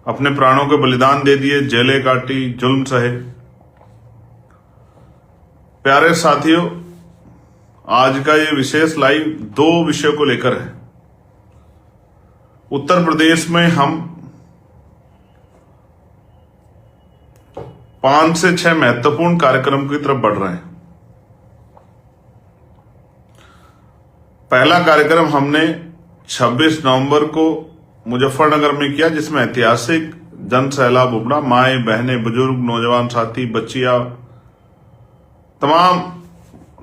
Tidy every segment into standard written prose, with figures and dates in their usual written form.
अपने प्राणों के बलिदान दे दिए, जेलें काटी, जुल्म सहे। प्यारे साथियों, आज का ये विशेष लाइव दो विषयों को लेकर है। उत्तर प्रदेश में हम 5 से 6 महत्वपूर्ण कार्यक्रम की तरफ बढ़ रहे हैं। पहला कार्यक्रम हमने 26 नवंबर को मुजफ्फरनगर में किया, जिसमें ऐतिहासिक जन सैलाब उमड़ा। माए, बहनें, बुजुर्ग, नौजवान साथी, बच्चियां, तमाम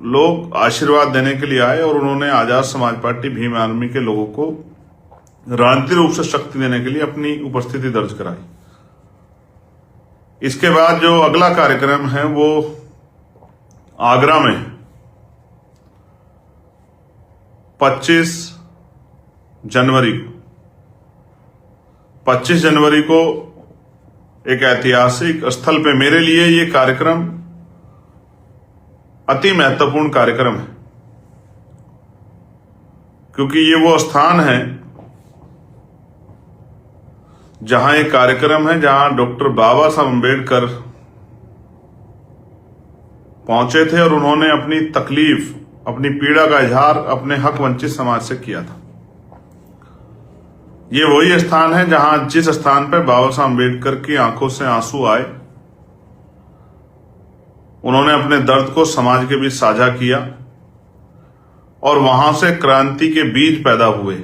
लोग आशीर्वाद देने के लिए आए और उन्होंने आजाद समाज पार्टी भीम आर्मी के लोगों को राजनीतिक रूप से शक्ति देने के लिए अपनी उपस्थिति दर्ज कराई। इसके बाद जो अगला कार्यक्रम है वो आगरा में 25 जनवरी को एक ऐतिहासिक स्थल पे, मेरे लिए ये कार्यक्रम अति महत्वपूर्ण कार्यक्रम है, क्योंकि ये वो स्थान है जहां एक कार्यक्रम है जहां डॉक्टर बाबा साहब अम्बेडकर पहुंचे थे और उन्होंने अपनी तकलीफ, अपनी पीड़ा का इजहार अपने हक वंचित समाज से किया था। ये वही स्थान है जहां, जिस स्थान पर बाबा साहब अम्बेडकर की आंखों से आंसू आए, उन्होंने अपने दर्द को समाज के बीच साझा किया और वहां से क्रांति के बीज पैदा हुए।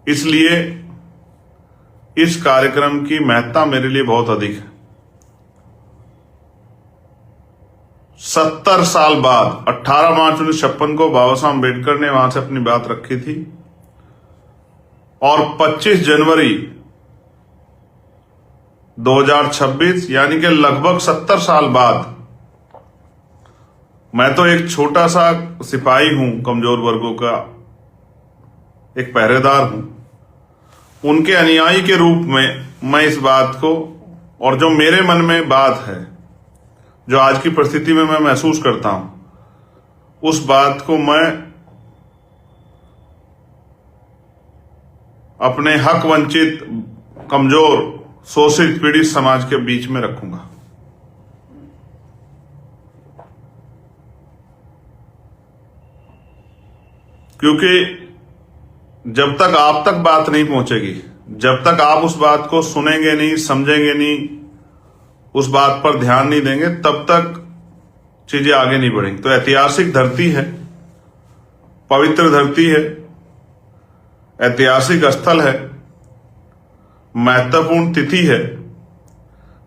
इसलिए इस कार्यक्रम की महत्ता मेरे लिए बहुत अधिक है। 70 साल बाद 18 मार्च 1956 को बाबा साहब अम्बेडकर ने वहां से अपनी बात रखी थी और 25 जनवरी 2026 यानी कि लगभग 70 साल बाद, मैं तो एक छोटा सा सिपाही हूं, कमजोर वर्गों का एक पहरेदार हूं, उनके अनुयायी के रूप में मैं इस बात को, और जो मेरे मन में बात है, जो आज की परिस्थिति में मैं महसूस करता हूं, उस बात को मैं अपने हक वंचित, कमजोर, शोषित, पीड़ित समाज के बीच में रखूंगा। क्योंकि जब तक आप तक बात नहीं पहुंचेगी, जब तक आप उस बात को सुनेंगे नहीं, समझेंगे नहीं, उस बात पर ध्यान नहीं देंगे, तब तक चीजें आगे नहीं बढ़ेंगी। तो ऐतिहासिक धरती है, पवित्र धरती है, ऐतिहासिक स्थल है, महत्वपूर्ण तिथि है।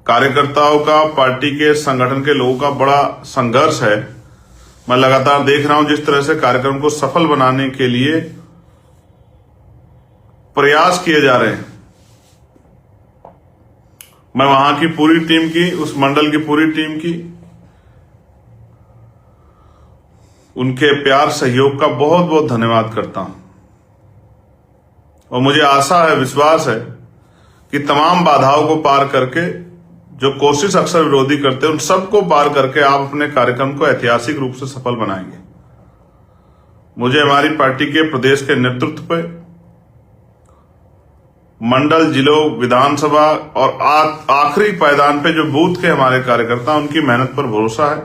कार्यकर्ताओं का, पार्टी के, संगठन के लोगों का बड़ा संघर्ष है। मैं लगातार देख रहा हूं जिस तरह से कार्यक्रम को सफल बनाने के लिए प्रयास किए जा रहे हैं। मैं वहां की पूरी टीम की, उस मंडल की पूरी टीम की, उनके प्यार, सहयोग का बहुत बहुत धन्यवाद करता हूं। और मुझे आशा है, विश्वास है कि तमाम बाधाओं को पार करके, जो कोशिश अक्सर विरोधी करते हैं, उन सबको पार करके आप अपने कार्यक्रम को ऐतिहासिक रूप से सफल बनाएंगे। मुझे हमारी पार्टी के प्रदेश के नेतृत्व पे, मंडल, जिलों, विधानसभा और आखिरी पायदान पे जो बूथ के हमारे कार्यकर्ता, उनकी मेहनत पर भरोसा है।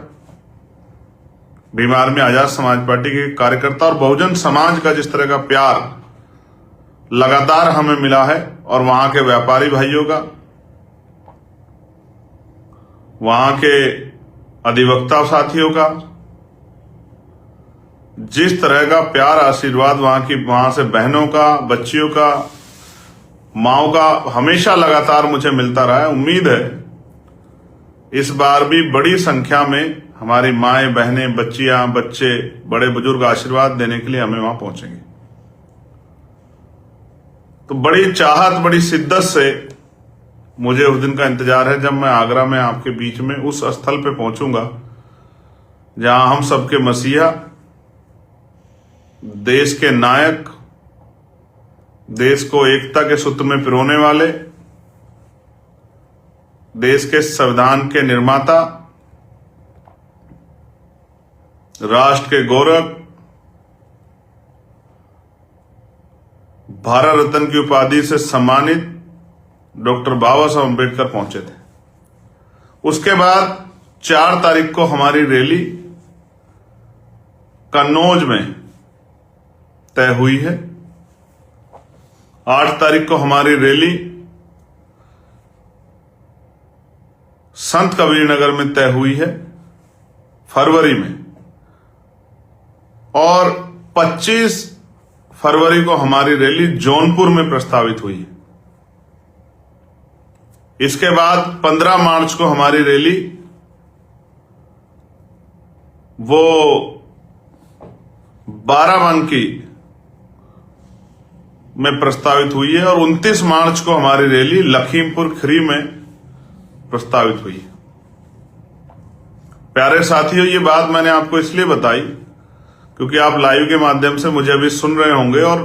भीम आर्मी आजाद समाज पार्टी के कार्यकर्ता और बहुजन समाज का जिस तरह का प्यार लगातार हमें मिला है, और वहां के व्यापारी भाइयों का, वहां के अधिवक्ता साथियों का, जिस तरह का प्यार, आशीर्वाद वहां से बहनों का, बच्चियों का, माओ का हमेशा लगातार मुझे मिलता रहा है। उम्मीद है इस बार भी बड़ी संख्या में हमारी माएं, बहनें, बच्चियां, बच्चे, बड़े बुजुर्ग आशीर्वाद देने के लिए हमें वहां पहुंचेंगे। तो बड़ी चाहत, बड़ी शिद्दत से मुझे उस दिन का इंतजार है जब मैं आगरा में आपके बीच में उस स्थल पे पहुंचूंगा जहां हम सबके मसीहा, देश के नायक, देश को एकता के सूत्र में पिरोने वाले, देश के संविधान के निर्माता, राष्ट्र के गौरव, भारत रत्न की उपाधि से सम्मानित डॉक्टर बाबा साहब अम्बेडकर पहुंचे थे। उसके बाद 4 तारीख को हमारी रैली कन्नौज में तय हुई है। 8 तारीख को हमारी रैली संत कबीरनगर में तय हुई है फरवरी में, और 25 फरवरी को हमारी रैली जौनपुर में प्रस्तावित हुई है। इसके बाद 15 मार्च को हमारी रैली वो बाराबंकी में प्रस्तावित हुई है, और 29 मार्च को हमारी रैली लखीमपुर खीरी में प्रस्तावित हुई है। प्यारे साथियों, ये बात मैंने आपको इसलिए बताई क्योंकि आप लाइव के माध्यम से मुझे अभी सुन रहे होंगे, और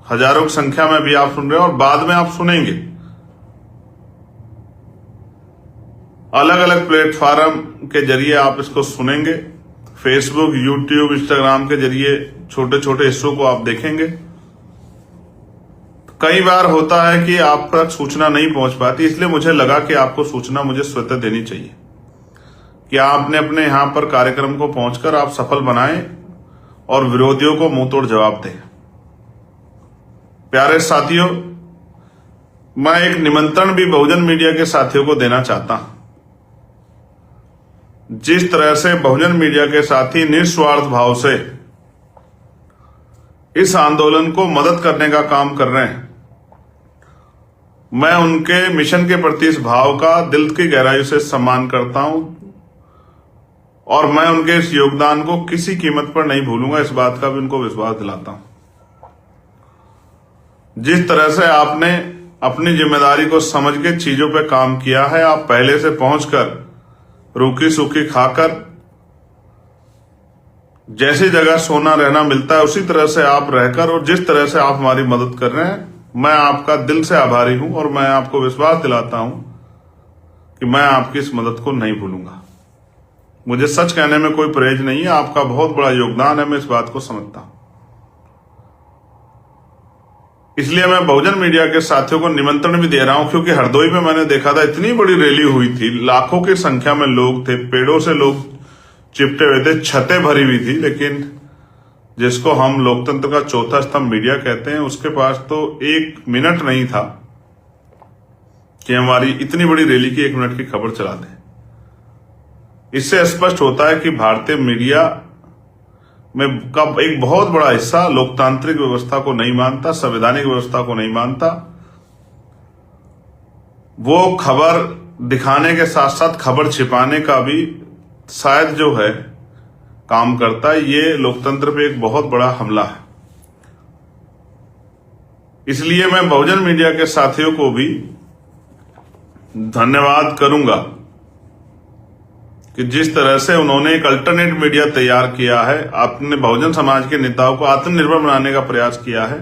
हजारों की संख्या में भी आप सुन रहे हैं, और बाद में आप सुनेंगे। अलग अलग प्लेटफॉर्म के जरिए आप इसको सुनेंगे, फेसबुक, यूट्यूब, इंस्टाग्राम के जरिए छोटे छोटे हिस्सों को आप देखेंगे। कई बार होता है कि आप तक सूचना नहीं पहुंच पाती, इसलिए मुझे लगा कि आपको सूचना मुझे स्वतः देनी चाहिए कि आपने अपने यहां पर कार्यक्रम को पहुंचकर आप सफल बनाएं और विरोधियों को मुंह तोड़ जवाब दें। प्यारे साथियों, मैं एक निमंत्रण भी बहुजन मीडिया के साथियों को देना चाहता हूं। जिस तरह से बहुजन मीडिया के साथी निस्वार्थ भाव से इस आंदोलन को मदद करने का काम कर रहे हैं, मैं उनके मिशन के प्रति इस भाव का दिल की गहराई से सम्मान करता हूं, और मैं उनके इस योगदान को किसी कीमत पर नहीं भूलूंगा। इस बात का भी उनको विश्वास दिलाता हूं। जिस तरह से आपने अपनी जिम्मेदारी को समझ के चीजों पे काम किया है, आप पहले से पहुंचकर रूखी सूखी खाकर जैसी जगह सोना रहना मिलता है उसी तरह से आप रहकर, और जिस तरह से आप हमारी मदद कर रहे हैं, मैं आपका दिल से आभारी हूं, और मैं आपको विश्वास दिलाता हूं कि मैं आपकी इस मदद को नहीं भूलूंगा। मुझे सच कहने में कोई परहेज नहीं है, आपका बहुत बड़ा योगदान है, मैं इस बात को समझता हूं। इसलिए मैं बहुजन मीडिया के साथियों को निमंत्रण भी दे रहा हूं, क्योंकि हरदोई में मैंने देखा था इतनी बड़ी रैली हुई थी, लाखों की संख्या में लोग थे, पेड़ों से लोग चिपटे हुए थे, छतें भरी हुई थी, लेकिन जिसको हम लोकतंत्र का चौथा स्तंभ मीडिया कहते हैं, उसके पास तो 1 मिनट नहीं था कि हमारी इतनी बड़ी रैली की 1 मिनट की खबर चला दें। इससे स्पष्ट होता है कि भारतीय मीडिया में का एक बहुत बड़ा हिस्सा लोकतांत्रिक व्यवस्था को नहीं मानता, संवैधानिक व्यवस्था को नहीं मानता। वो खबर दिखाने के साथ साथ खबर छिपाने का भी शायद जो है काम करता है। ये लोकतंत्र पे एक बहुत बड़ा हमला है। इसलिए मैं बहुजन मीडिया के साथियों को भी धन्यवाद करूंगा कि जिस तरह से उन्होंने एक अल्टरनेट मीडिया तैयार किया है, अपने बहुजन समाज के नेताओं को आत्मनिर्भर बनाने का प्रयास किया है।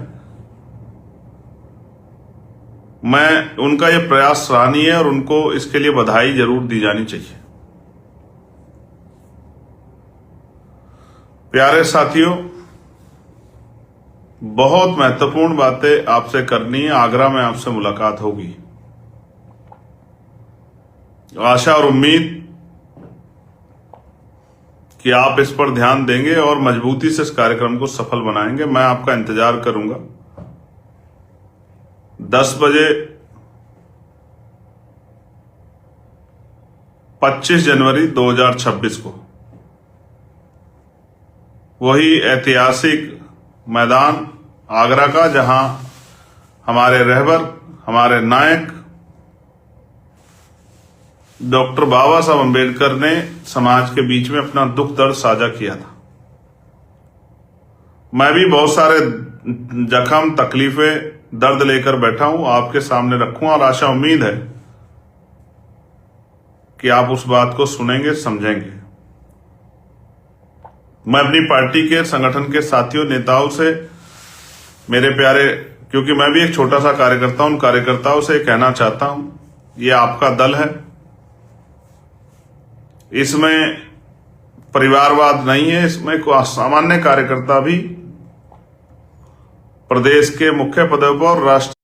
मैं उनका यह प्रयास सराहनीय है, और उनको इसके लिए बधाई जरूर दी जानी चाहिए। प्यारे साथियों, बहुत महत्वपूर्ण बातें आपसे करनी है। आगरा में आपसे मुलाकात होगी। आशा और उम्मीद कि आप इस पर ध्यान देंगे और मजबूती से इस कार्यक्रम को सफल बनाएंगे। मैं आपका इंतजार करूंगा। 10 बजे 25 जनवरी 2026 को वही ऐतिहासिक मैदान आगरा का, जहां हमारे रहबर, हमारे नायक डॉक्टर बाबा साहब अम्बेडकर ने समाज के बीच में अपना दुख दर्द साझा किया था। मैं भी बहुत सारे जख्म, तकलीफें, दर्द लेकर बैठा हूं, आपके सामने रखूंगा, और आशा उम्मीद है कि आप उस बात को सुनेंगे, समझेंगे। मैं अपनी पार्टी के संगठन के साथियों, नेताओं से, मेरे प्यारे, क्योंकि मैं भी एक छोटा सा कार्यकर्ता हूं, उन कार्यकर्ताओं से कहना चाहता हूं, ये आपका दल है, इसमें परिवारवाद नहीं है, इसमें कोई सामान्य कार्यकर्ता भी प्रदेश के मुख्य पदों पर राष्ट्र